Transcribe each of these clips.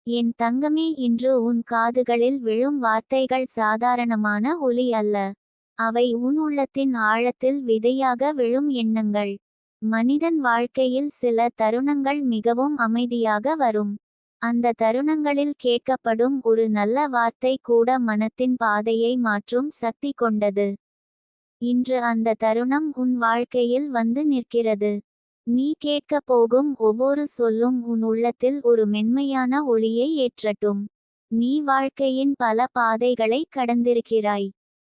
என் தங்கமே, இன்று உன் காதுகளில் விழும் வார்த்தைகள் சாதாரணமான ஒலி அல்ல. அவை உன் உள்ளத்தின் ஆழத்தில் விதையாக விழும் எண்ணங்கள். மனிதன் வாழ்க்கையில் சில தருணங்கள் மிகவும் அமைதியாக வரும். அந்த தருணங்களில் கேட்கப்படும் ஒரு நல்ல வார்த்தை கூட மனத்தின் பாதையை மாற்றும் சக்தி கொண்டது. இன்று அந்த தருணம் உன் வாழ்க்கையில் வந்து நிற்கிறது. நீ கேட்கப் போகும் ஒவ்வொரு சொல்லும் உன் உள்ளத்தில் ஒரு மென்மையான ஒளியை ஏற்றட்டும். நீ வாழ்க்கையின் பல பாதைகளை கடந்திருக்கிறாய்.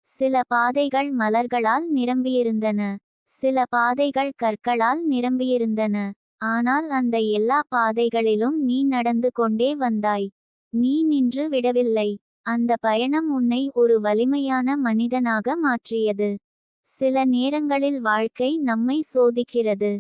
சில பாதைகள் மலர்களால் நிரம்பியிருந்தன. சில பாதைகள் கற்களால் நிரம்பியிருந்தன. ஆனால் அந்த எல்லா பாதைகளிலும் நீ நடந்து கொண்டே வந்தாய். நீ நின்று விடவில்லை. அந்த பயணம் உன்னை ஒரு வலிமையான மனிதனாக மாற்றியது. சில நேரங்களில் வாழ்க்கை நம்மை சோதிக்கிறது.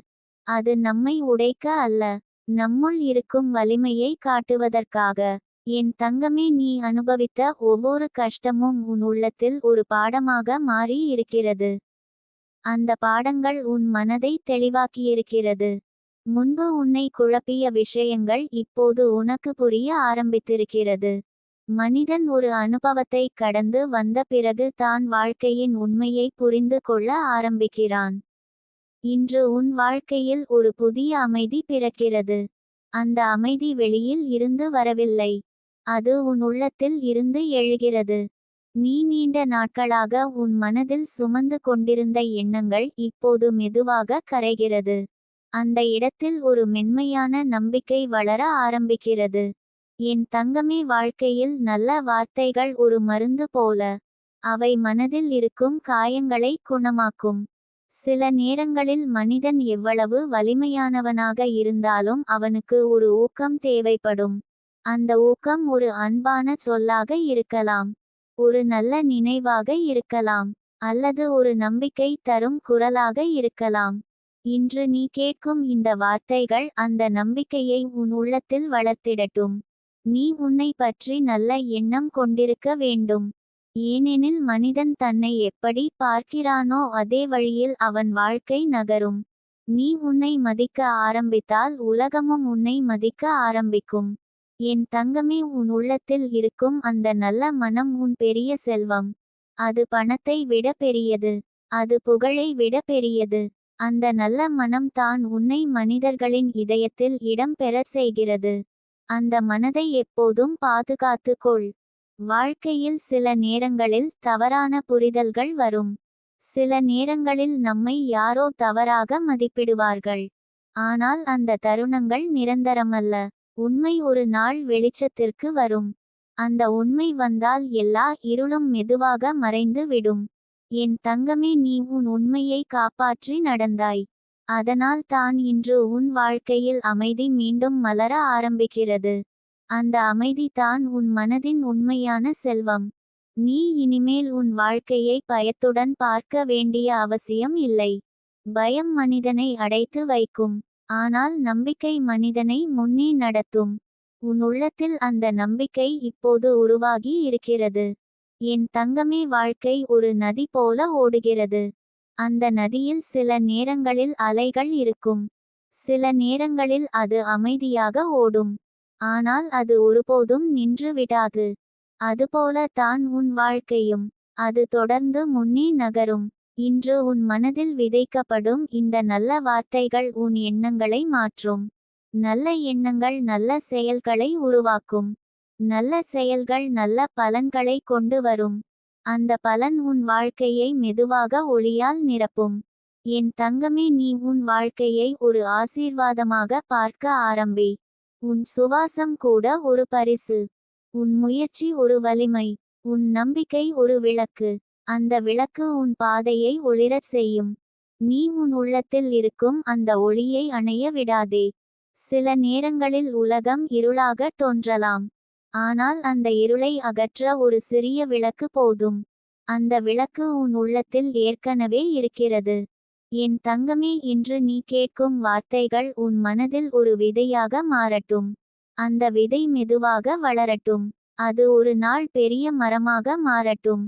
அது நம்மை உடைக்க அல்ல, நம்முள் இருக்கும் வலிமையை காட்டுவதற்காக. என் தங்கமே, நீ அனுபவித்த ஒவ்வொரு கஷ்டமும் உன் உள்ளத்தில் ஒரு பாடமாக மாறி இருக்கிறது. அந்த பாடங்கள் உன் மனதை தெளிவாக்கியிருக்கிறது. முன்பு உன்னை குழப்பிய விஷயங்கள் இப்போது உனக்கு புரிய ஆரம்பித்திருக்கிறது. மனிதன் ஒரு அனுபவத்தை கடந்து வந்த பிறகு தான் வாழ்க்கையின் உண்மையை புரிந்து கொள்ள ஆரம்பிக்கிறான். இன்று உன் வாழ்க்கையில் ஒரு புதிய அமைதி பிறக்கிறது. அந்த அமைதி வெளியில் இருந்து வரவில்லை. அது உன் உள்ளத்தில் இருந்து எழுகிறது. நீ நீண்ட நாட்களாக உன் மனதில் சுமந்து கொண்டிருந்த எண்ணங்கள் இப்போது மெதுவாக கரைகிறது. அந்த இடத்தில் ஒரு மென்மையான நம்பிக்கை வளர ஆரம்பிக்கிறது. என் தங்கமே, வாழ்க்கையில் நல்ல வார்த்தைகள் ஒரு மருந்து போல. அவை மனதில் இருக்கும் காயங்களை குணமாக்கும். சில நேரங்களில் மனிதன் எவ்வளவு வலிமையானவனாக இருந்தாலும் அவனுக்கு ஒரு ஊக்கம் தேவைப்படும். அந்த ஊக்கம் ஒரு அன்பான சொல்லாக இருக்கலாம். ஒரு நல்ல நினைவாக இருக்கலாம். அல்லது ஒரு நம்பிக்கை தரும் குரலாக இருக்கலாம். இன்று நீ கேட்கும் இந்த வார்த்தைகள் அந்த நம்பிக்கையை உன் உள்ளத்தில் வளர்த்திடட்டும். நீ உன்னை பற்றி நல்ல எண்ணம் கொண்டிருக்க வேண்டும். ஏனெனில் மனிதன் தன்னை எப்படி பார்க்கிறானோ அதே வழியில் அவன் வாழ்க்கை நகரும். நீ உன்னை மதிக்க ஆரம்பித்தால் உலகமும் உன்னை மதிக்க ஆரம்பிக்கும். என் தங்கமே, உன் உள்ளத்தில் இருக்கும் அந்த நல்ல மனம் உன் பெரிய செல்வம். அது பணத்தை விட பெரியது. அது புகழை விட பெரியது. அந்த நல்ல மனம் தான் உன்னை மனிதர்களின் இதயத்தில் இடம் பெற செய்கிறது. அந்த மனதை எப்போதும் பாதுகாத்து கொள். வாழ்க்கையில் சில நேரங்களில் தவறான புரிதல்கள் வரும். சில நேரங்களில் நம்மை யாரோ தவறாக மதிப்பிடுவார்கள். ஆனால் அந்த தருணங்கள் நிரந்தரமல்ல. உண்மை ஒரு நாள் வெளிச்சத்திற்கு வரும். அந்த உண்மை வந்தால் எல்லா இருளும் மெதுவாக மறைந்து விடும். என் தங்கமே, நீ உன் உண்மையை காப்பாற்றி நடந்தாய். அதனால் தான் இன்று உன் வாழ்க்கையில் அமைதி மீண்டும் மலர ஆரம்பிக்கிறது. அந்த அமைதி தான் உன் மனதின் உண்மையான செல்வம். நீ இனிமேல் உன் வாழ்க்கையை பயத்துடன் பார்க்க வேண்டிய அவசியம் இல்லை. பயம் மனிதனை அடைத்து வைக்கும். ஆனால் நம்பிக்கை மனிதனை முன்னே நடத்தும். உன் உள்ளத்தில் அந்த நம்பிக்கை இப்போது உருவாகி இருக்கிறது. என் தங்கமே, வாழ்க்கை ஒரு நதி போல ஓடுகிறது. அந்த நதியில் சில நேரங்களில் அலைகள் இருக்கும். சில நேரங்களில் அது அமைதியாக ஓடும். ஆனால் அது ஒருபோதும் நின்று விடாது. அதுபோல தான் உன் வாழ்க்கையும். அது தொடர்ந்து முன்னே நகரும். இன்று உன் மனதில் விதைக்கப்படும் இந்த நல்ல வார்த்தைகள் உன் எண்ணங்களை மாற்றும். நல்ல எண்ணங்கள் நல்ல செயல்களை உருவாக்கும். நல்ல செயல்கள் நல்ல பலன்களை கொண்டு வரும். அந்த பலன் உன் வாழ்க்கையை மெதுவாக ஒளியால் நிரப்பும். என் தங்கமே, நீ உன் வாழ்க்கையை ஒரு ஆசீர்வாதமாக பார்க்க ஆரம்பி. உன் சுவாசம் கூட ஒரு பரிசு. உன் முயற்சி ஒரு வலிமை. உன் நம்பிக்கை ஒரு விளக்கு. அந்த விளக்கு உன் பாதையை ஒளிரச் செய்யும். நீ உன் உள்ளத்தில் இருக்கும் அந்த ஒளியை அணைய விடாதே. சில நேரங்களில் உலகம் இருளாக தோன்றலாம். ஆனால் அந்த இருளை அகற்ற ஒரு சிறிய விளக்கு போதும். அந்த விளக்கு உன் உள்ளத்தில் ஏற்கனவே இருக்கிறது. என் தங்கமே, இன்று நீ கேட்கும் வார்த்தைகள் உன் மனதில் ஒரு விதையாக மாறட்டும். அந்த விதை மெதுவாக வளரட்டும். அது ஒரு நாள் பெரிய மரமாக மாறட்டும்.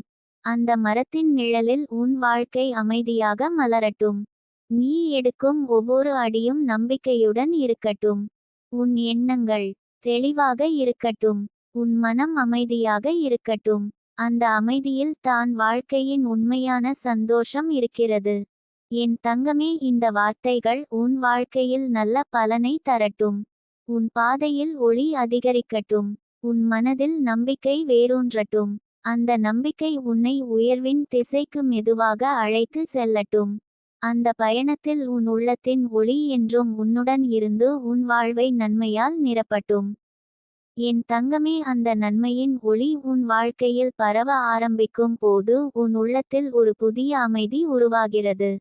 அந்த மரத்தின் நிழலில் உன் வாழ்க்கை அமைதியாக மலரட்டும். நீ எடுக்கும் ஒவ்வொரு அடியும் நம்பிக்கையுடன் இருக்கட்டும். உன் எண்ணங்கள், தெளிவாக இருக்கட்டும். உன் மனம் அமைதியாக இருக்கட்டும். அந்த அமைதியில் தான் வாழ்க்கையின் உண்மையான சந்தோஷம் இருக்கிறது. என் தங்கமே, இந்த வார்த்தைகள் உன் வாழ்க்கையில் நல்ல பலனை தரட்டும். உன் பாதையில் ஒளி அதிகரிக்கட்டும். உன் மனதில் நம்பிக்கை வேரூன்றட்டும். அந்த நம்பிக்கை உன்னை உயர்வின் திசைக்கு மெதுவாக அழைத்து செல்லட்டும். அந்த பயணத்தில் உன் உள்ளத்தின் ஒளி என்றும் உன்னுடன் இருந்து உன் வாழ்வை நன்மையால் நிரப்பட்டும். என் தங்கமே, அந்த நன்மையின் ஒளி உன் வாழ்க்கையில் பரவ ஆரம்பிக்கும் போது உன் உள்ளத்தில் ஒரு புதிய அமைதி உருவாகிறது.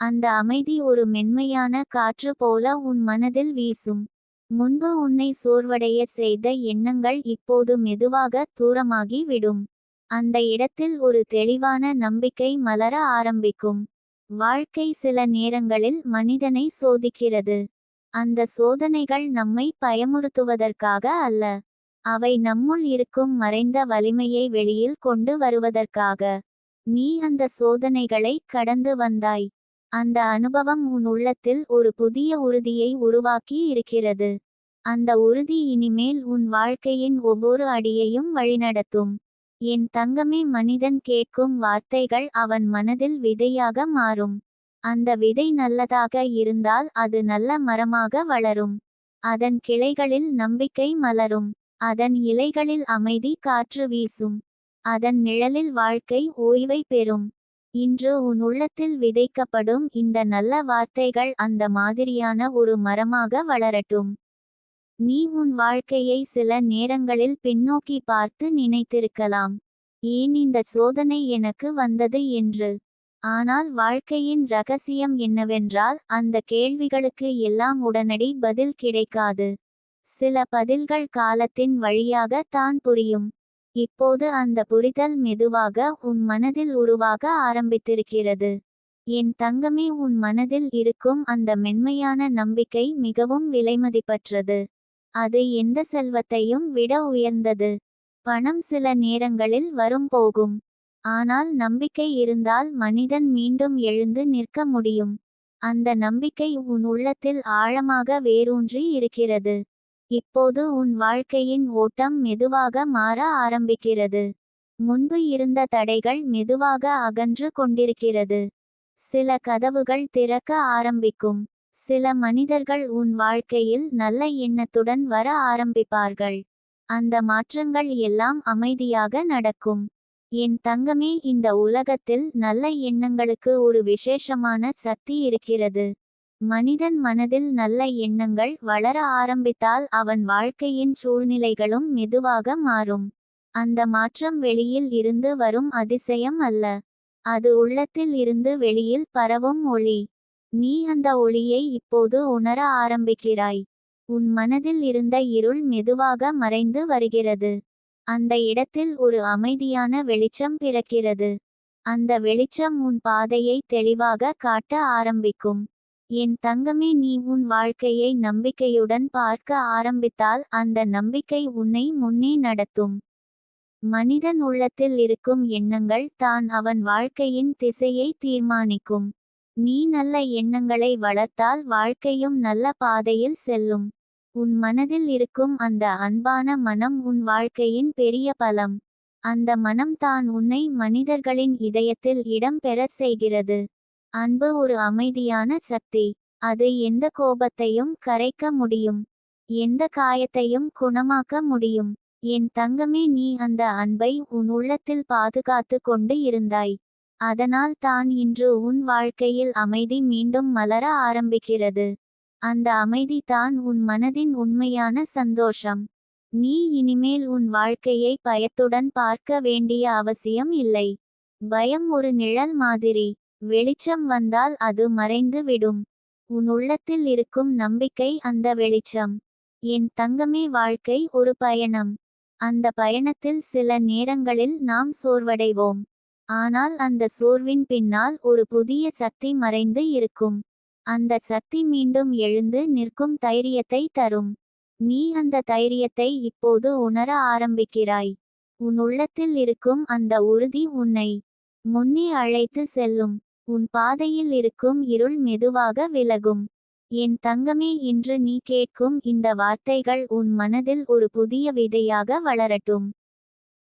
அந்த அமைதி ஒரு மென்மையான காற்று போல உன் மனதில் வீசும். முன்பு உன்னை சோர்வடைய செய்த எண்ணங்கள் இப்போது மெதுவாக தூரமாகி விடும். அந்த இடத்தில் ஒரு தெளிவான நம்பிக்கை மலர ஆரம்பிக்கும். வாழ்க்கை சில நேரங்களில் மனிதனை சோதிக்கிறது. அந்த சோதனைகள் நம்மை பயமுறுத்துவதற்காக அல்ல. அவை நம்முள் இருக்கும் மறைந்த வலிமையை வெளியில் கொண்டு வருவதற்காக. நீ அந்த சோதனைகளை கடந்து வந்தாய். அந்த அனுபவம் உன் உள்ளத்தில் ஒரு புதிய உறுதியை உருவாக்கி இருக்கிறது. அந்த உறுதி இனிமேல் உன் வாழ்க்கையின் ஒவ்வொரு அடியையும் வழிநடத்தும். என் தங்கமே, மனிதன் கேட்கும் வார்த்தைகள் அவன் மனதில் விதையாக மாறும். அந்த விதை நல்லதாக இருந்தால் அது நல்ல மரமாக வளரும். அதன் கிளைகளில் நம்பிக்கை மலரும். அதன் இலைகளில் அமைதி காற்று வீசும். அதன் நிழலில் வாழ்க்கை ஓய்வை பெறும். இன்று உன் உள்ளத்தில் விதைக்கப்படும் இந்த நல்ல வார்த்தைகள் அந்த மாதிரியான ஒரு மரமாக வளரட்டும். நீ உன் வாழ்க்கையை சில நேரங்களில் பின்னோக்கி பார்த்து நினைத்திருக்கலாம், ஏன் இந்த சோதனை எனக்கு வந்தது என்று. ஆனால் வாழ்க்கையின் ரகசியம் என்னவென்றால், அந்த கேள்விகளுக்கு எல்லாம் உடனடி பதில் கிடைக்காது. சில பதில்கள் காலத்தின் வழியாக தான் புரியும். இப்போது அந்த புரிதல் மெதுவாக உன் மனதில் உருவாக ஆரம்பித்திருக்கிறது. என் தங்கமே, உன் மனதில் இருக்கும் அந்த மென்மையான நம்பிக்கை மிகவும் விலைமதிப்பற்றது. அது எந்த செல்வத்தையும் விட உயர்ந்தது. பணம் சில நேரங்களில் வரும் போகும். ஆனால் நம்பிக்கை இருந்தால் மனிதன் மீண்டும் எழுந்து நிற்க முடியும். அந்த நம்பிக்கை உன் உள்ளத்தில் ஆழமாக வேரூன்றி இருக்கிறது. இப்போது உன் வாழ்க்கையின் ஓட்டம் மெதுவாக மாற ஆரம்பிக்கிறது. முன்பு இருந்த தடைகள் மெதுவாக அகன்று கொண்டிருக்கிறது. சில கதவுகள் திறக்க ஆரம்பிக்கும். சில மனிதர்கள் உன் வாழ்க்கையில் நல்ல எண்ணத்துடன் வர ஆரம்பிப்பார்கள். அந்த மாற்றங்கள் எல்லாம் அமைதியாக நடக்கும். என் தங்கமே, இந்த உலகத்தில் நல்ல எண்ணங்களுக்கு ஒரு விசேஷமான சக்தி இருக்கிறது. மனிதன் மனதில் நல்ல எண்ணங்கள் வளர ஆரம்பித்தால் அவன் வாழ்க்கையின் சூழ்நிலைகளும் மெதுவாக மாறும். அந்த மாற்றம் வெளியில் இருந்து வரும் அதிசயம் அல்ல. அது உள்ளத்தில் இருந்து வெளியில் பரவும் ஒளி. நீ அந்த ஒளியை இப்போது உணர ஆரம்பிக்கிறாய். உன் மனதில் இருந்த இருள் மெதுவாக மறைந்து வருகிறது. அந்த இடத்தில் ஒரு அமைதியான வெளிச்சம் பிறக்கிறது. அந்த வெளிச்சம் உன் பாதையை தெளிவாக காட்ட ஆரம்பிக்கும். என் தங்கமே, நீ உன் வாழ்க்கையை நம்பிக்கையுடன் பார்க்க ஆரம்பித்தால் அந்த நம்பிக்கை உன்னை முன்னே நடத்தும். மனிதன் உள்ளத்தில் இருக்கும் எண்ணங்கள் தான் அவன் வாழ்க்கையின் திசையை தீர்மானிக்கும். நீ நல்ல எண்ணங்களை வளர்த்தால் வாழ்க்கையும் நல்ல பாதையில் செல்லும். உன் மனதில் இருக்கும் அந்த அன்பான மனம் உன் வாழ்க்கையின் பெரிய பலம். அந்த மனம் தான் உன்னை மனிதர்களின் இதயத்தில் இடம் பெறச் செய்கிறது. அன்பு ஒரு அமைதியான சக்தி. அது எந்த கோபத்தையும் கரைக்க முடியும். எந்த காயத்தையும் குணமாக்க முடியும். என் தங்கமே, நீ அந்த அன்பை உன் உள்ளத்தில் பாதுகாத்து கொண்டு இருந்தாய். அதனால் தான் இன்று உன் வாழ்க்கையில் அமைதி மீண்டும் மலர ஆரம்பிக்கிறது. அந்த அமைதி தான் உன் மனதின் உண்மையான சந்தோஷம். நீ இனிமேல் உன் வாழ்க்கையை பயத்துடன் பார்க்க வேண்டிய அவசியம் இல்லை. பயம் ஒரு நிழல் மாதிரி. வெளிச்சம் வந்தால் அது மறைந்து விடும். உன் உள்ளத்தில் இருக்கும் நம்பிக்கை அந்த வெளிச்சம். என் தங்கமே, வாழ்க்கை ஒரு பயணம். அந்த பயணத்தில் சில நேரங்களில் நாம் சோர்வடைவோம். ஆனால் அந்த சோர்வின் பின்னால் ஒரு புதிய சக்தி மறைந்து இருக்கும். அந்த சக்தி மீண்டும் எழுந்து நிற்கும் தைரியத்தை தரும். நீ அந்த தைரியத்தை இப்போது உணர ஆரம்பிக்கிறாய். உன் உள்ளத்தில் இருக்கும் அந்த உறுதி உன்னை முன்னே அழைத்து செல்லும். உன் பாதையில் இருக்கும் இருள் மெதுவாக விலகும். என் தங்கமே, இன்று நீ கேட்கும் இந்த வார்த்தைகள் உன் மனதில் ஒரு புதிய விதையாக வளரட்டும்.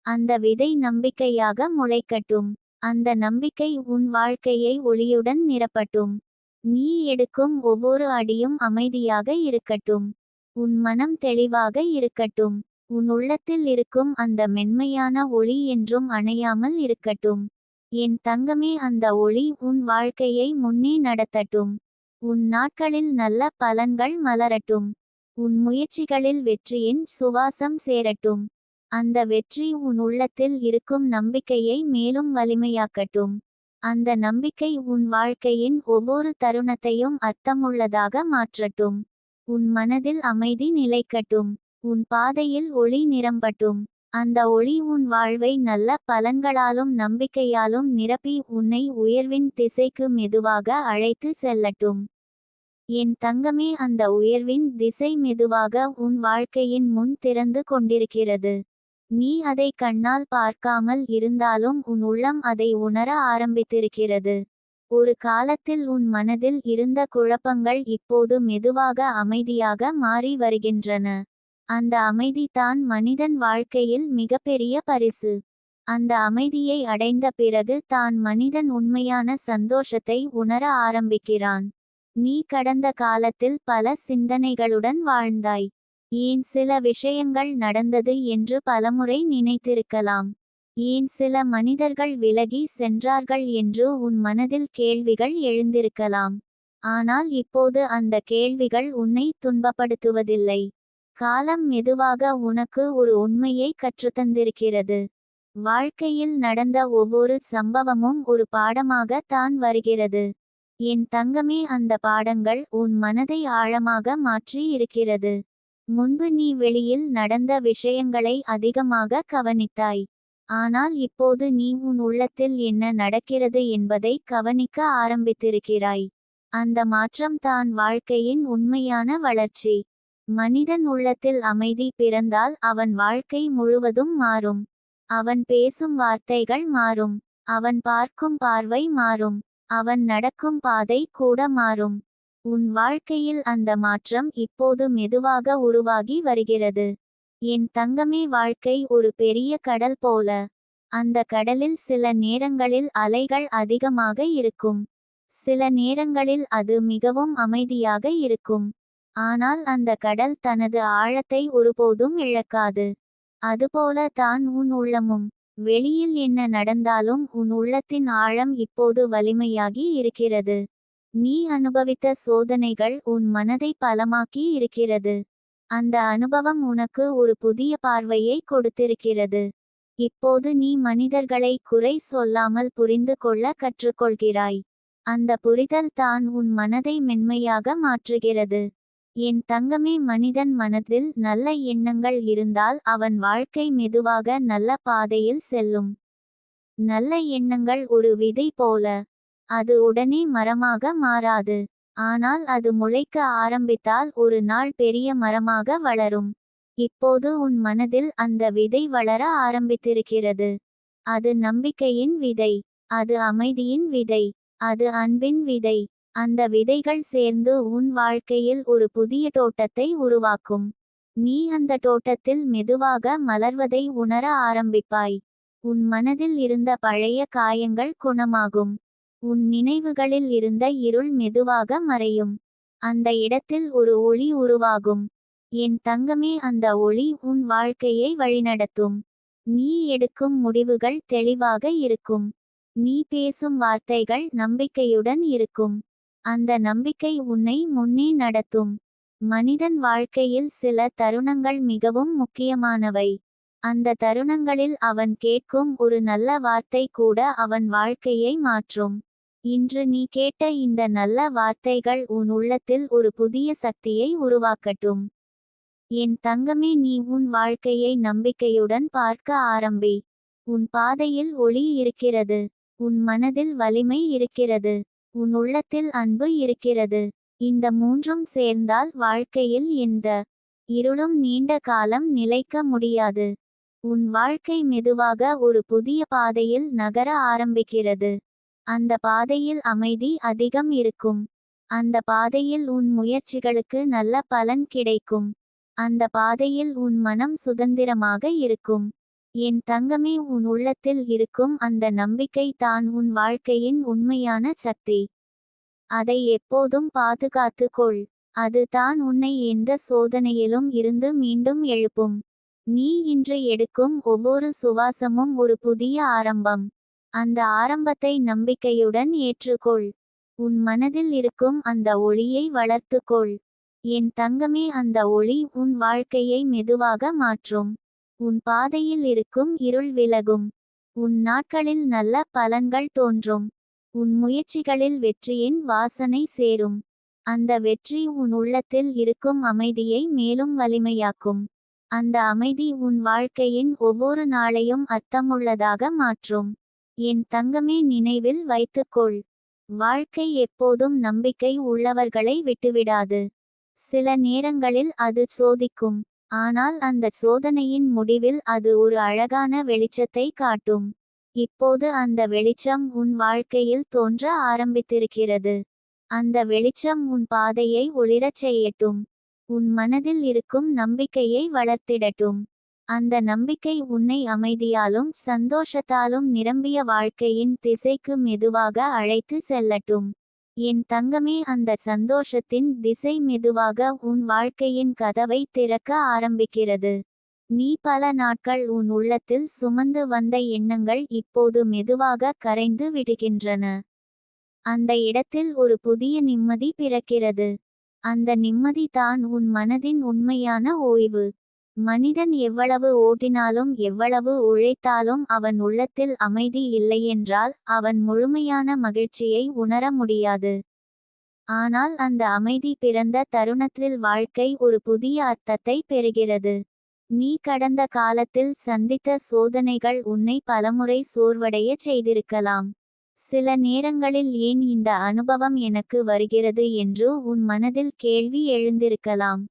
அந்த விதை நம்பிக்கையாக முளைக்கட்டும். அந்த நம்பிக்கை உன் வாழ்க்கையை ஒளியுடன் நிரப்பட்டும். நீ எடுக்கும் ஒவ்வொரு அடியும் அமைதியாக இருக்கட்டும். உன் மனம் தெளிவாக இருக்கட்டும். உன் உள்ளத்தில் இருக்கும் அந்த மென்மையான ஒளி என்றும் அணையாமல் இருக்கட்டும். என் தங்கமே, அந்த ஒளி உன் வாழ்க்கையை முன்னே நடத்தட்டும். உன் நாட்களில் நல்ல பலன்கள் மலரட்டும். உன் முயற்சிகளில் வெற்றியின் சுவாசம் சேரட்டும். அந்த வெற்றி உன் உள்ளத்தில் இருக்கும் நம்பிக்கையை மேலும் வலிமையாக்கட்டும். அந்த நம்பிக்கை உன் வாழ்க்கையின் ஒவ்வொரு தருணத்தையும் அர்த்தமுள்ளதாக மாற்றட்டும். உன் மனதில் அமைதி நிலைக்கட்டும். உன் பாதையில் ஒளி நிரம்பட்டும். அந்த ஒளி உன் வாழ்வை நல்ல பலன்களாலும் நம்பிக்கையாலும் நிரப்பி உன்னை உயர்வின் திசைக்கு மெதுவாக அழைத்து செல்லட்டும். என் தங்கமே, அந்த உயர்வின் திசை மெதுவாக உன் வாழ்க்கையின் முன் திறந்து கொண்டிருக்கிறது. நீ அதை கண்ணால் பார்க்காமல் இருந்தாலும் உன் உள்ளம் அதை உணர ஆரம்பித்திருக்கிறது. ஒரு காலத்தில் உன் மனதில் இருந்த குழப்பங்கள் இப்போது மெதுவாக அமைதியாக மாறி வருகின்றன. அந்த அமைதி தான் மனிதன் வாழ்க்கையில் மிகப்பெரிய பரிசு. அந்த அமைதியை அடைந்த பிறகு தான் மனிதன் உண்மையான சந்தோஷத்தை உணர ஆரம்பிக்கிறான். நீ கடந்த காலத்தில் பல சிந்தனைகளுடன் வாழ்ந்தாய். ஏன் சில விஷயங்கள் நடந்தது என்று பலமுறை நினைத்திருக்கலாம். ஏன் சில மனிதர்கள் விலகி சென்றார்கள் என்று உன் மனதில் கேள்விகள் எழுந்திருக்கலாம். ஆனால் இப்போது அந்த கேள்விகள் உன்னை துன்பப்படுத்துவதில்லை. காலம் மெதுவாக உனக்கு ஒரு உண்மையை கற்றுத்தந்திருக்கிறது. வாழ்க்கையில் நடந்த ஒவ்வொரு சம்பவமும் ஒரு பாடமாக தான் வருகிறது. என் தங்கமே, அந்த பாடங்கள் உன் மனதை ஆழமாக மாற்றி இருக்கிறது. முன்பு நீ வெளியில் நடந்த விஷயங்களை அதிகமாக கவனித்தாய். ஆனால் இப்போது நீ உன் உள்ளத்தில் என்ன நடக்கிறது என்பதை கவனிக்க ஆரம்பித்திருக்கிறாய். அந்த மாற்றம் தான் வாழ்க்கையின் உண்மையான வளர்ச்சி. மனிதன் உள்ளத்தில் அமைதி பிறந்தால் அவன் வாழ்க்கை முழுவதும் மாறும். அவன் பேசும் வார்த்தைகள் மாறும். அவன் பார்க்கும் பார்வை மாறும். அவன் நடக்கும் பாதை கூட மாறும். உன் வாழ்க்கையில் அந்த மாற்றம் இப்போது மெதுவாக உருவாகி வருகிறது. என் தங்கமே, வாழ்க்கை ஒரு பெரிய கடல் போல. அந்த கடலில் சில நேரங்களில் அலைகள் அதிகமாக இருக்கும். சில நேரங்களில் அது மிகவும் அமைதியாக இருக்கும். ஆனால் அந்த கடல் தனது ஆழத்தை ஒருபோதும் இழக்காது. அதுபோல தான் உன் உள்ளமும். வெளியில் என்ன நடந்தாலும் உன் உள்ளத்தின் ஆழம் இப்போது வலிமையாகி இருக்கிறது. நீ அனுபவித்த சோதனைகள் உன் மனதை பலமாக்கி இருக்கிறது. அந்த அனுபவம் உனக்கு ஒரு புதிய பார்வையை கொடுத்திருக்கிறது. இப்போது நீ மனிதர்களை குறை சொல்லாமல் புரிந்து கொள்ள கற்றுக்கொள்கிறாய். அந்த புரிதல் தான் உன் மனதை மென்மையாக மாற்றுகிறது. என் தங்கமே, மனிதன் மனதில் நல்ல எண்ணங்கள் இருந்தால் அவன் வாழ்க்கை மெதுவாக நல்ல பாதையில் செல்லும். நல்ல எண்ணங்கள் ஒரு விதை போல. அது உடனே மரமாக மாறாது. ஆனால் அது முளைக்க ஆரம்பித்தால் ஒரு நாள் பெரிய மரமாக வளரும். இப்போது உன் மனதில் அந்த விதை வளர ஆரம்பித்திருக்கிறது. அது நம்பிக்கையின் விதை. அது அமைதியின் விதை. அது அன்பின் விதை. அந்த விதைகள் சேர்ந்து உன் வாழ்க்கையில் ஒரு புதிய தோட்டத்தை உருவாக்கும். நீ அந்த தோட்டத்தில் மெதுவாக மலர்வதை உணர ஆரம்பிப்பாய். உன் மனதில் இருந்த பழைய காயங்கள் குணமாகும். உன் நினைவுகளில் இருந்த இருள் மெதுவாக மறையும். அந்த இடத்தில் ஒரு ஒளி உருவாகும். என் தங்கமே, அந்த ஒளி உன் வாழ்க்கையை வழிநடத்தும். நீ எடுக்கும் முடிவுகள் தெளிவாக இருக்கும். நீ பேசும் வார்த்தைகள் நம்பிக்கையுடன் இருக்கும். அந்த நம்பிக்கை உன்னை முன்னே நடத்தும். மனிதன் வாழ்க்கையில் சில தருணங்கள் மிகவும் முக்கியமானவை. அந்த தருணங்களில் அவன் கேட்கும் ஒரு நல்ல வார்த்தை கூட அவன் வாழ்க்கையை மாற்றும். இன்று நீ கேட்ட இந்த நல்ல வார்த்தைகள் உன் உள்ளத்தில் ஒரு புதிய சக்தியை உருவாக்கட்டும். என் தங்கமே, நீ உன் வாழ்க்கையை நம்பிக்கையுடன் பார்க்க ஆரம்பி. உன் பாதையில் ஒளி இருக்கிறது. உன் மனதில் வலிமை இருக்கிறது. உன் உள்ளத்தில் அன்பு இருக்கிறது. இந்த மூன்றும் சேர்ந்தால் வாழ்க்கையில் எந்த இருளும் நீண்ட காலம் நிலைக்க முடியாது. உன் வாழ்க்கை மெதுவாக ஒரு புதிய பாதையில் நகர ஆரம்பிக்கிறது. அந்த பாதையில் அமைதி அதிகம் இருக்கும். அந்த பாதையில் உன் முயற்சிகளுக்கு நல்ல பலன் கிடைக்கும். அந்த பாதையில் உன் மனம் சுதந்திரமாக இருக்கும். என் தங்கமே, உன் உள்ளத்தில் இருக்கும் அந்த நம்பிக்கை தான் உன் வாழ்க்கையின் உண்மையான சக்தி. அதை எப்போதும் பாதுகாத்து கொள். அது தான் உன்னை எந்த சோதனையிலும் இருந்து மீண்டும் எழுப்பும். நீ இன்று எடுக்கும் ஒவ்வொரு சுவாசமும் ஒரு புதிய ஆரம்பம். அந்த ஆரம்பத்தை நம்பிக்கையுடன் ஏற்றுக்கொள். உன் மனதில் இருக்கும் அந்த ஒளியை வளர்த்துக்கொள். என் தங்கமே, அந்த ஒளி உன் வாழ்க்கையை மெதுவாக மாற்றும். உன் பாதையில் இருக்கும் இருள் விலகும். உன் நாட்களில் நல்ல பலன்கள் தோன்றும். உன் முயற்சிகளில் வெற்றியின் வாசனை சேரும். அந்த வெற்றி உன் உள்ளத்தில் இருக்கும் அமைதியை மேலும் வலிமையாக்கும். அந்த அமைதி உன் வாழ்க்கையின் ஒவ்வொரு நாளையும் அர்த்தமுள்ளதாக மாற்றும். என் தங்கமே, நினைவில் வைத்துக்கொள். வாழ்க்கை எப்போதும் நம்பிக்கை உள்ளவர்களை விட்டுவிடாது. சில நேரங்களில் அது சோதிக்கும். ஆனால் அந்த சோதனையின் முடிவில் அது ஒரு அழகான வெளிச்சத்தை காட்டும். இப்போது அந்த வெளிச்சம் உன் வாழ்க்கையில் தோன்ற ஆரம்பித்திருக்கிறது. அந்த வெளிச்சம் உன் பாதையை ஒளிரச் செய்யட்டும். உன் மனதில் இருக்கும் நம்பிக்கையை வளர்த்திடட்டும். அந்த நம்பிக்கை உன்னை அமைதியாலும் சந்தோஷத்தாலும் நிரம்பிய வாழ்க்கையின் திசைக்கு மெதுவாக அழைத்து செல்லட்டும். என் தங்கமே, அந்த சந்தோஷத்தின் திசை மெதுவாக உன் வாழ்க்கையின் கதவை திறக்க ஆரம்பிக்கிறது. நீ பல நாட்கள் உன் உள்ளத்தில் சுமந்து வந்த எண்ணங்கள் இப்போது மெதுவாக கரைந்து விடுகின்றன. அந்த இடத்தில் ஒரு புதிய நிம்மதி பிறக்கிறது. அந்த நிம்மதி தான் உன் மனதின் உண்மையான ஓய்வு. மனிதன் எவ்வளவு ஓடினாலும் எவ்வளவு உழைத்தாலும் அவன் உள்ளத்தில் அமைதி இல்லையென்றால் அவன் முழுமையான மகிழ்ச்சியை உணர முடியாது. ஆனால் அந்த அமைதி பிறந்த தருணத்தில் வாழ்க்கை ஒரு புதிய அர்த்தத்தை பெறுகிறது. நீ கடந்த காலத்தில் சந்தித்த சோதனைகள் உன்னை பலமுறை சோர்வடையச் செய்திருக்கலாம். சில நேரங்களில் ஏன் இந்த அனுபவம் எனக்கு வருகிறது என்று உன் மனதில் கேள்வி எழுந்திருக்கலாம்.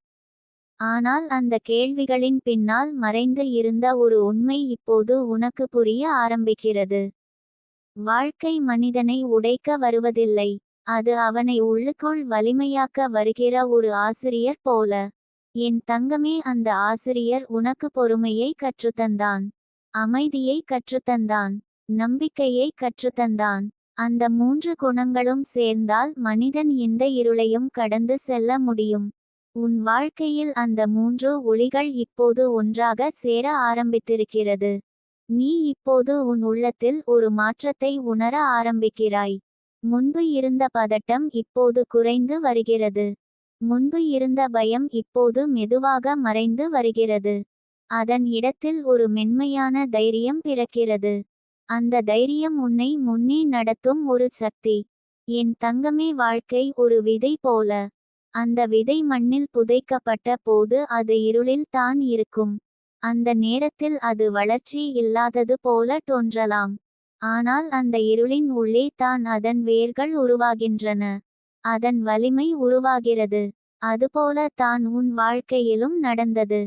ஆனால் அந்த கேள்விகளின் பின்னால் மறைந்து இருந்த ஒரு உண்மை இப்போது உனக்கு புரிய ஆரம்பிக்கிறது. வாழ்க்கை மனிதனை உடைக்க வருவதில்லை. அது அவனை உள்ளுக்குள் வலிமையாக்க வருகிற ஒரு ஆசிரியர் போல. என் தங்கமே, அந்த ஆசிரியர் உனக்கு பொறுமையை கற்றுத்தந்தான். அமைதியை கற்றுத்தந்தான். நம்பிக்கையை கற்றுத்தந்தான். அந்த 3 குணங்களும் சேர்ந்தால் மனிதன் எந்த இருளையும் கடந்து செல்ல முடியும். உன் வாழ்க்கையில் அந்த 3 ஒளிகள் இப்போது ஒன்றாக சேர ஆரம்பித்திருக்கிறது. நீ இப்போது உன் உள்ளத்தில் ஒரு மாற்றத்தை உணர ஆரம்பிக்கிறாய். முன்பு இருந்த பதட்டம் இப்போது குறைந்து வருகிறது. முன்பு இருந்த பயம் இப்போது மெதுவாக மறைந்து வருகிறது. அதன் இடத்தில் ஒரு மென்மையான தைரியம் பிறக்கிறது. அந்த தைரியம் உன்னை முன்னே நடத்தும் ஒரு சக்தி. என் தங்கமே, வாழ்க்கை ஒரு விதை போல. அந்த விதை மண்ணில் புதைக்கப்பட்ட போது அது இருளில் தான் இருக்கும். அந்த நேரத்தில் அது வளர்ச்சி இல்லாதது போல தோன்றலாம். ஆனால் அந்த இருளின் உள்ளே தான் அதன் வேர்கள் உருவாகின்றன. அதன் வலிமை உருவாகிறது. அதுபோல தான் உன் வாழ்க்கையிலும் நடந்தது.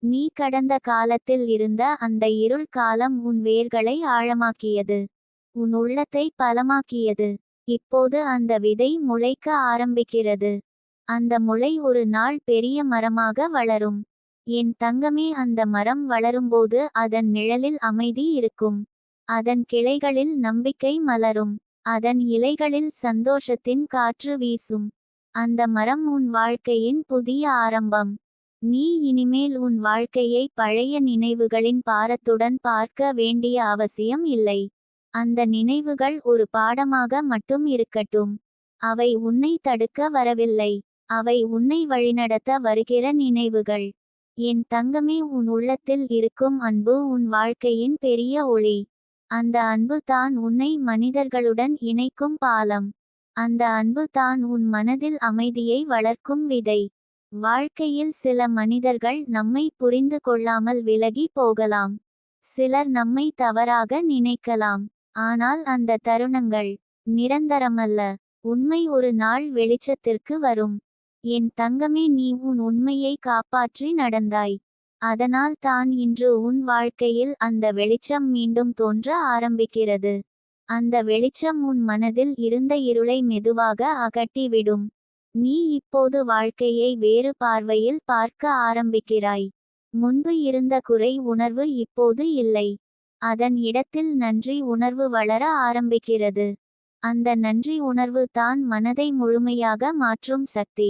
நீ கடந்த காலத்தில் இருந்த அந்த இருள் காலம் உன் வேர்களை ஆழமாக்கியது. உன் உள்ளத்தை பலமாக்கியது. இப்போது அந்த விதை முளைக்க ஆரம்பிக்கிறது. அந்த முளை ஒரு நாள் பெரிய மரமாக வளரும். என் தங்கமே, அந்த மரம் வளரும்போது அதன் நிழலில் அமைதி இருக்கும். அதன் கிளைகளில் நம்பிக்கை மலரும். அதன் இலைகளில் சந்தோஷத்தின் காற்று வீசும். அந்த மரம் உன் வாழ்க்கையின் புதிய ஆரம்பம். நீ இனிமேல் உன் வாழ்க்கையை பழைய நினைவுகளின் பாரத்துடன் பார்க்க வேண்டிய அவசியம் இல்லை. அந்த நினைவுகள் ஒரு பாடமாக மட்டும் இருக்கட்டும். அவை உன்னை தடுக்க வரவில்லை. அவை உன்னை வழிநடத்த வருகிற நினைவுகள். என் தங்கமே, உன் உள்ளத்தில் இருக்கும் அன்பு உன் வாழ்க்கையின் பெரிய ஒளி. அந்த அன்பு தான் உன்னை மனிதர்களுடன் இணைக்கும் பாலம். அந்த அன்பு தான் உன் மனதில் அமைதியை வளர்க்கும் விதை. வாழ்க்கையில் சில மனிதர்கள் நம்மை புரிந்து கொள்ளாமல் விலகி போகலாம். சிலர் நம்மை தவறாக நினைக்கலாம். ஆனால் அந்த தருணங்கள் நிரந்தரமல்ல. உண்மை ஒரு நாள் வெளிச்சத்திற்கு வரும். என் தங்கமே, நீ உன் உண்மையை காப்பாற்றி நடந்தாய். அதனால் தான் இன்று உன் வாழ்க்கையில் அந்த வெளிச்சம் மீண்டும் தோன்ற ஆரம்பிக்கிறது. அந்த வெளிச்சம் உன் மனதில் இருந்த இருளை மெதுவாக அகற்றிவிடும். நீ இப்போது வாழ்க்கையை வேறு பார்வையில் பார்க்க ஆரம்பிக்கிறாய். முன்பு இருந்த குறை உணர்வு இப்போது இல்லை. அதன் இடத்தில் நன்றி உணர்வு வளர ஆரம்பிக்கிறது. அந்த நன்றி உணர்வு தான் மனதை முழுமையாக மாற்றும் சக்தி.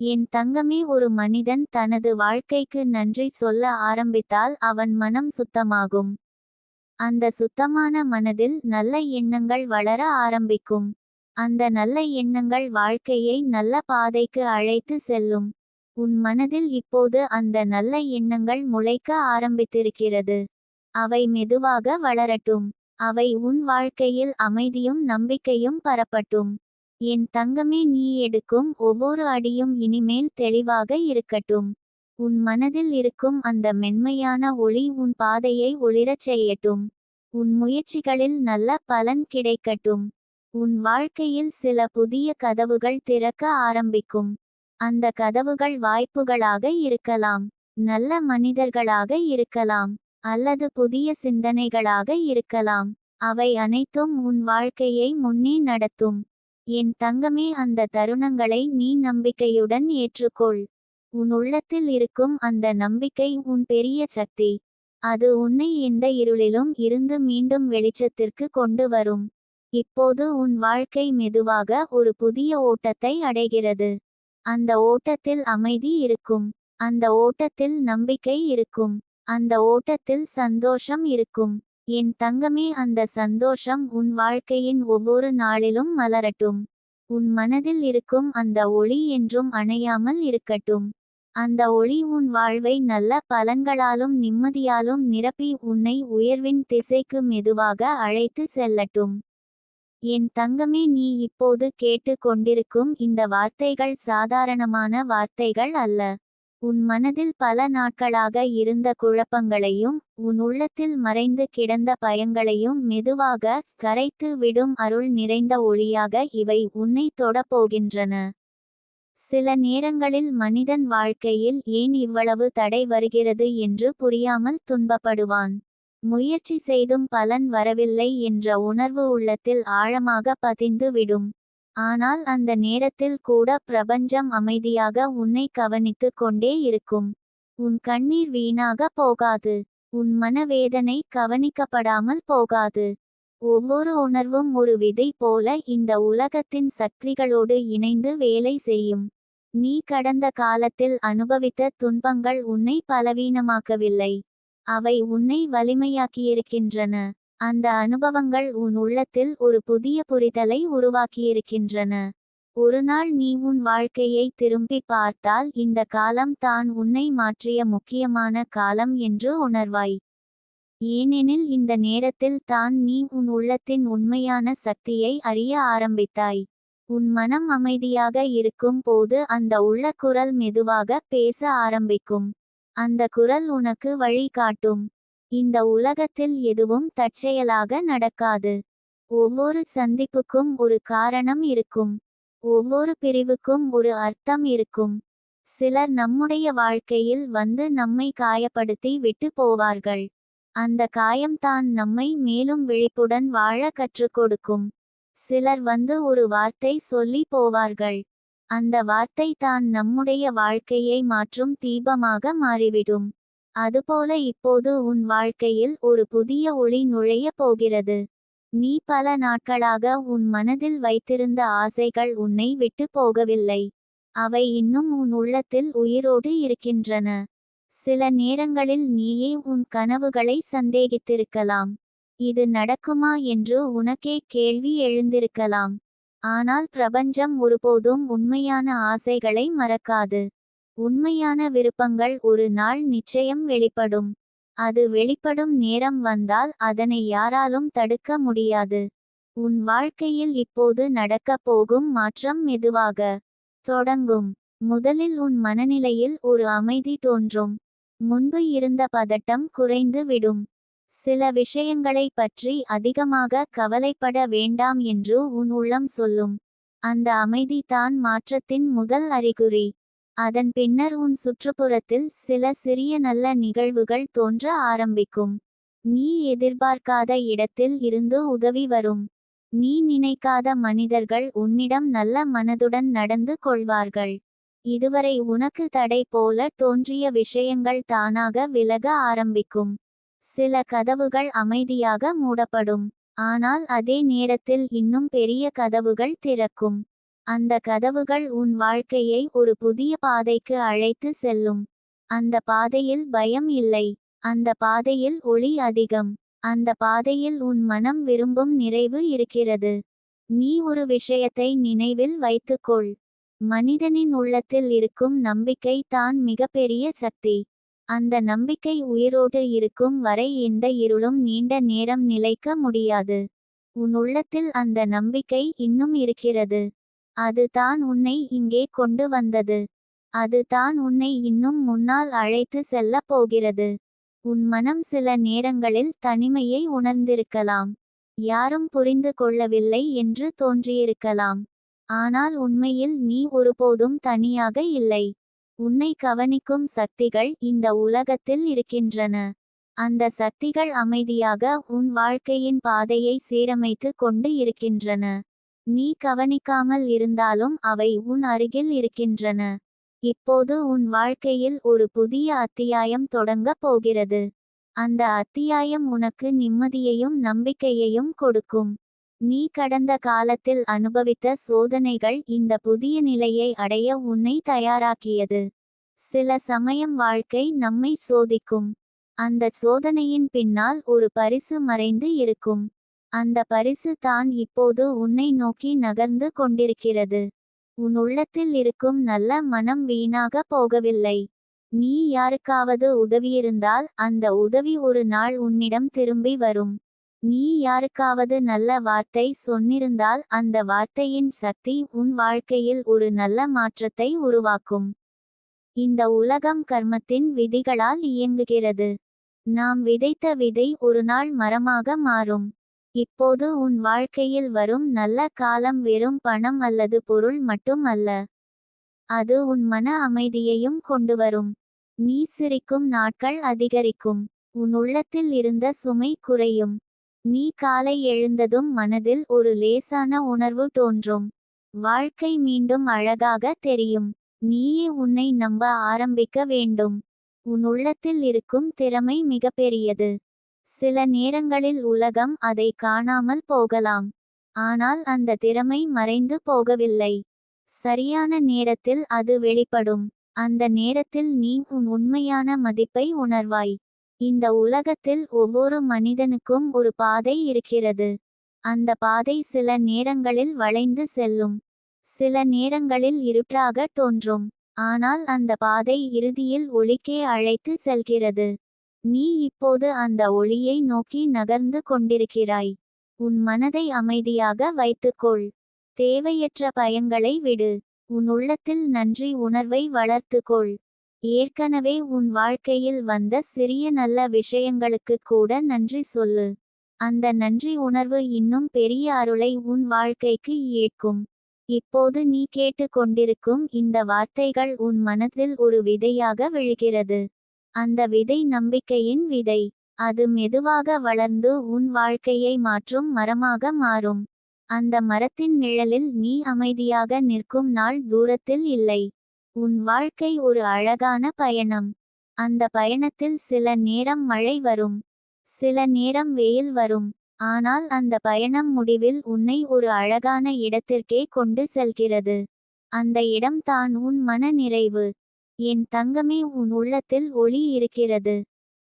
என் தங்கமே, ஒரு மனிதன் தனது வாழ்க்கைக்கு நன்றி சொல்ல ஆரம்பித்தால் அவன் மனம் சுத்தமாகும். அந்த சுத்தமான மனதில் நல்ல எண்ணங்கள் வளர ஆரம்பிக்கும். அந்த நல்ல எண்ணங்கள் வாழ்க்கையை நல்ல பாதைக்கு அழைத்து செல்லும். உன் மனதில் இப்போது அந்த நல்ல எண்ணங்கள் முளைக்க ஆரம்பித்திருக்கிறது. அவை மெதுவாக வளரட்டும். அவை உன் வாழ்க்கையில் அமைதியும் நம்பிக்கையும் பரப்பட்டும். என் தங்கமே, நீ எடுக்கும் ஒவ்வொரு அடியும் இனிமேல் தெளிவாக இருக்கட்டும். உன் மனதில் இருக்கும் அந்த மென்மையான ஒளி உன் பாதையை ஒளிரச் செய்யட்டும். உன் முயற்சிகளில் நல்ல பலன் கிடைக்கட்டும். உன் வாழ்க்கையில் சில புதிய கதவுகள் திறக்க ஆரம்பிக்கும். அந்த கதவுகள் வாய்ப்புகளாக இருக்கலாம், நல்ல மனிதர்களாக இருக்கலாம், அல்லது புதிய சிந்தனைகளாக இருக்கலாம். அவை அனைத்தும் உன் வாழ்க்கையை முன்னே நடத்தும். என் தங்கமே, அந்த தருணங்களை நீ நம்பிக்கையுடன் ஏற்றுக்கொள். உன் உள்ளத்தில் இருக்கும் அந்த நம்பிக்கை உன் பெரிய சக்தி. அது உன்னை எந்த இருளிலும் இருந்து மீண்டும் வெளிச்சத்திற்கு கொண்டு வரும். இப்போது உன் வாழ்க்கை மெதுவாக ஒரு புதிய ஓட்டத்தை அடைகிறது. அந்த ஓட்டத்தில் அமைதி இருக்கும். அந்த ஓட்டத்தில் நம்பிக்கை இருக்கும். அந்த ஓட்டத்தில் சந்தோஷம் இருக்கும். என் தங்கமே, அந்த சந்தோஷம் உன் வாழ்க்கையின் ஒவ்வொரு நாளிலும் மலரட்டும். உன் மனதில் இருக்கும் அந்த ஒளி என்றும் அணையாமல் இருக்கட்டும். அந்த ஒளி உன் வாழ்வை நல்ல பலன்களாலும் நிம்மதியாலும் நிரப்பி உன்னை உயர்வின் திசைக்கு மெதுவாக அழைத்து செல்லட்டும். என் தங்கமே, நீ இப்போது கேட்டு கொண்டிருக்கும் இந்த வார்த்தைகள் சாதாரணமான வார்த்தைகள் அல்ல. உன் மனதில் பல நாட்களாக இருந்த குழப்பங்களையும் உன் உள்ளத்தில் மறைந்து கிடந்த பயங்களையும் மெதுவாக கரைத்து விடும் அருள் நிறைந்த ஒளியாக இவை உன்னை தொடப்போகின்றன. சில நேரங்களில் மனிதன் வாழ்க்கையில் ஏன் இவ்வளவு தடை வருகிறது என்று புரியாமல் துன்பப்படுவான். முயற்சி செய்தும் பலன் வரவில்லை என்ற உணர்வு உள்ளத்தில் ஆழமாக பதிந்து விடும். ஆனால் அந்த நேரத்தில் கூட பிரபஞ்சம் அமைதியாக உன்னை கவனித்து கொண்டே இருக்கும். உன் கண்ணீர் வீணாக போகாது. உன் மனவேதனை கவனிக்கப்படாமல் போகாது. ஒவ்வொரு உணர்வும் ஒரு விதை போல இந்த உலகத்தின் சக்திகளோடு இணைந்து வேலை செய்யும். நீ கடந்த காலத்தில் அனுபவித்த துன்பங்கள் உன்னை பலவீனமாக்கவில்லை. அவை உன்னை வலிமையாக்கியிருக்கின்றன. அந்த அனுபவங்கள் உன் உள்ளத்தில் ஒரு புதிய புரிதலை உருவாக்கியிருக்கின்றன. ஒரு நாள் நீ உன் வாழ்க்கையை திரும்பி பார்த்தால் இந்த காலம் தான் உன்னை மாற்றிய முக்கியமான காலம் என்று உணர்வாய். ஏனெனில் இந்த நேரத்தில் தான் நீ உன் உள்ளத்தின் உண்மையான சக்தியை அறிய ஆரம்பித்தாய். உன் மனம் அமைதியாக இருக்கும் போது அந்த உள்ள குரல் மெதுவாக பேச ஆரம்பிக்கும். அந்த குரல் உனக்கு வழி காட்டும். இந்த உலகத்தில் எதுவும் தற்செயலாக நடக்காது. ஒவ்வொரு சந்திப்புக்கும் ஒரு காரணம் இருக்கும். ஒவ்வொரு பிரிவுக்கும் ஒரு அர்த்தம் இருக்கும். சிலர் நம்முடைய வாழ்க்கையில் வந்து நம்மை காயப்படுத்தி விட்டு போவார்கள். அந்த காயம்தான் நம்மை மேலும் விழிப்புடன் வாழ கற்றுக் கொடுக்கும். சிலர் வந்து ஒரு வார்த்தை சொல்லி போவார்கள். அந்த வார்த்தை தான் நம்முடைய வாழ்க்கையை மாற்றும் தீபமாக மாறிவிடும். அதுபோல இப்போது உன் வாழ்க்கையில் ஒரு புதிய ஒளி நுழைய போகிறது. நீ பல நாட்களாக உன் மனதில் வைத்திருந்த ஆசைகள் உன்னை விட்டு போகவில்லை. அவை இன்னும் உன் உள்ளத்தில் உயிரோடு இருக்கின்றன. சில நேரங்களில் நீயே உன் கனவுகளை சந்தேகித்திருக்கலாம். இது நடக்குமா என்று உனக்கே கேள்வி எழுந்திருக்கலாம். ஆனால் பிரபஞ்சம் ஒருபோதும் உண்மையான ஆசைகளை மறக்காது. உண்மையான விருப்பங்கள் ஒரு நாள் நிச்சயம் வெளிப்படும். அது வெளிப்படும் நேரம் வந்தால் அதனை யாராலும் தடுக்க முடியாது. உன் வாழ்க்கையில் இப்போது நடக்கப் போகும் மாற்றம் மெதுவாக தொடங்கும். முதலில் உன் மனநிலையில் ஒரு அமைதி தோன்றும். முன்பு இருந்த பதட்டம் குறைந்து விடும். சில விஷயங்களை பற்றி அதிகமாக கவலைப்பட வேண்டாம் என்று உன் உள்ளம் சொல்லும். அந்த அமைதி தான் மாற்றத்தின் முதல் அறிகுறி. அதன் பின்னர் உன் சுற்றுப்புறத்தில் சில சிறிய நல்ல நிகழ்வுகள் தோன்ற ஆரம்பிக்கும். நீ எதிர்பார்க்காத இடத்தில் இருந்து உதவி வரும். நீ நினைக்காத மனிதர்கள் உன்னிடம் நல்ல மனதுடன் நடந்து கொள்வார்கள். இதுவரை உனக்கு தடை போல தோன்றிய விஷயங்கள் தானாக விலக ஆரம்பிக்கும். சில கதவுகள் அமைதியாக மூடப்படும். ஆனால் அதே நேரத்தில் இன்னும் பெரிய கதவுகள் திறக்கும். அந்த கதவுகள் உன் வாழ்க்கையை ஒரு புதிய பாதைக்கு அழைத்து செல்லும். அந்த பாதையில் பயம் இல்லை. அந்த பாதையில் ஒளி அதிகம். அந்த பாதையில் உன் மனம் விரும்பும் நிறைவு இருக்கிறது. நீ ஒரு விஷயத்தை நினைவில் வைத்துக்கொள். மனிதனின் உள்ளத்தில் இருக்கும் நம்பிக்கை தான் மிகப்பெரிய சக்தி. அந்த நம்பிக்கை உயிரோடு இருக்கும் வரை எந்த இருளும் நீண்ட நேரம் நிலைக்க முடியாது. உன் உள்ளத்தில் அந்த நம்பிக்கை இன்னும் இருக்கிறது. அது தான் உன்னை இங்கே கொண்டு வந்தது. அது தான் உன்னை இன்னும் முன்னால் அழைத்து செல்லப் போகிறது. உன் மனம் சில நேரங்களில் தனிமையை உணர்ந்திருக்கலாம். யாரும் புரிந்து கொள்ளவில்லை என்று தோன்றியிருக்கலாம். ஆனால் உண்மையில் நீ ஒருபோதும் தனியாக இல்லை. உன்னை கவனிக்கும் சக்திகள் இந்த உலகத்தில் இருக்கின்றன. அந்த சக்திகள் அமைதியாக உன் வாழ்க்கையின் பாதையை சீரமைத்து கொண்டு இருக்கின்றன. நீ கவனிக்காமல் இருந்தாலும் அவை உன் அருகில் இருக்கின்றன. இப்போது உன் வாழ்க்கையில் ஒரு புதிய அத்தியாயம் தொடங்கப் போகிறது. அந்த அத்தியாயம் உனக்கு நிம்மதியையும் நம்பிக்கையையும் கொடுக்கும். நீ கடந்த காலத்தில் அனுபவித்த சோதனைகள் இந்த புதிய நிலையை அடைய உன்னை தயாராக்கியது. சில சமயம் வாழ்க்கை நம்மை சோதிக்கும். அந்த சோதனையின் பின்னால் ஒரு பரிசு மறைந்து இருக்கும். அந்த பரிசு தான் இப்போது உன்னை நோக்கி நகர்ந்து கொண்டிருக்கிறது. உன் உள்ளத்தில் இருக்கும் நல்ல மனம் வீணாக போகவில்லை. நீ யாருக்காவது உதவியிருந்தால் அந்த உதவி ஒரு நாள் உன்னிடம் திரும்பி வரும். நீ யாருக்காவது நல்ல வார்த்தை சொன்னிருந்தால் அந்த வார்த்தையின் சக்தி உன் வாழ்க்கையில் ஒரு நல்ல மாற்றத்தை உருவாக்கும். இந்த உலகம் கர்மத்தின் விதிகளால் இயங்குகிறது. நாம் விதைத்த விதை ஒரு நாள் மரமாக மாறும். இப்போது உன் வாழ்க்கையில் வரும் நல்ல காலம் வெறும் பணம் அல்லது பொருள் மட்டும் அல்ல. அது உன் மன அமைதியையும் கொண்டுவரும். நீ சிரிக்கும் நாட்கள் அதிகரிக்கும். உன் உள்ளத்தில் இருந்த சுமை குறையும். நீ காலை எழுந்ததும் மனதில் ஒரு லேசான உணர்வு தோன்றும். வாழ்க்கை மீண்டும் அழகாக தெரியும். நீயே உன்னை நம்ப ஆரம்பிக்க வேண்டும். உன் உள்ளத்தில் இருக்கும் திறமை மிகப்பெரியது. சில நேரங்களில் உலகம் அதை காணாமல் போகலாம். ஆனால் அந்த திறமை மறைந்து போகவில்லை. சரியான நேரத்தில் அது வெளிப்படும். அந்த நேரத்தில் நீ உன் உண்மையான மதிப்பை உணர்வாய். இந்த உலகத்தில் ஒவ்வொரு மனிதனுக்கும் ஒரு பாதை இருக்கிறது. அந்த பாதை சில நேரங்களில் வளைந்து செல்லும். சில நேரங்களில் இருட்டாக தோன்றும். ஆனால் அந்த பாதை இறுதியில் ஒளிக்கே அழைத்து செல்கிறது. நீ இப்போது அந்த ஒளியை நோக்கி நகர்ந்து கொண்டிருக்கிறாய். உன் மனதை அமைதியாக வைத்துக்கொள். தேவையற்ற பயங்களை விடு. உன் உள்ளத்தில் நன்றி உணர்வை வளர்த்துக்கொள். ஏற்கனவே உன் வாழ்க்கையில் வந்த சிறிய நல்ல விஷயங்களுக்கு கூட நன்றி சொல்லு. அந்த நன்றி உணர்வு இன்னும் பெரிய அருளை உன் வாழ்க்கைக்கு ஈர்க்கும். இப்போது நீ கேட்டு கொண்டிருக்கும் இந்த வார்த்தைகள் உன் மனதில் ஒரு விதையாக விழுகிறது. அந்த விதை நம்பிக்கையின் விதை. அது மெதுவாக வளர்ந்து உன் வாழ்க்கையை மாற்றும் மரமாக மாறும். அந்த மரத்தின் நிழலில் நீ அமைதியாக நிற்கும் நாள் தூரத்தில் இல்லை. உன் வாழ்க்கை ஒரு அழகான பயணம். அந்த பயணத்தில் சில நேரம் மழை வரும். சில நேரம் வெயில் வரும். ஆனால் அந்த பயணம் முடிவில் உன்னை ஒரு அழகான இடத்திற்கே கொண்டு செல்கிறது. அந்த இடம் தான் உன் மன நிறைவு. என் தங்கமே, உன் உள்ளத்தில் ஒளி இருக்கிறது.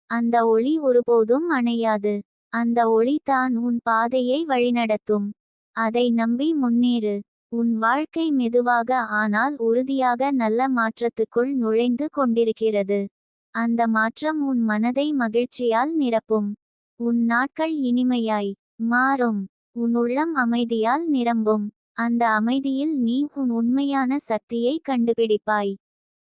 அந்த ஒளி ஒருபோதும் அணையாது. அந்த ஒளி தான் உன் பாதையை வழிநடத்தும். அதை நம்பி முன்னேறு. உன் வாழ்க்கை மெதுவாக ஆனால் உறுதியாக நல்ல மாற்றத்துக்குள் நுழைந்து கொண்டிருக்கிறது. அந்த மாற்றம் உன் மனதை மகிழ்ச்சியால் நிரப்பும். உன் நாட்கள் இனிமையாய் மாறும். உன் உள்ளம் அமைதியால் நிரம்பும். அந்த அமைதியில் நீ உன் உண்மையான சக்தியை கண்டுபிடிப்பாய்.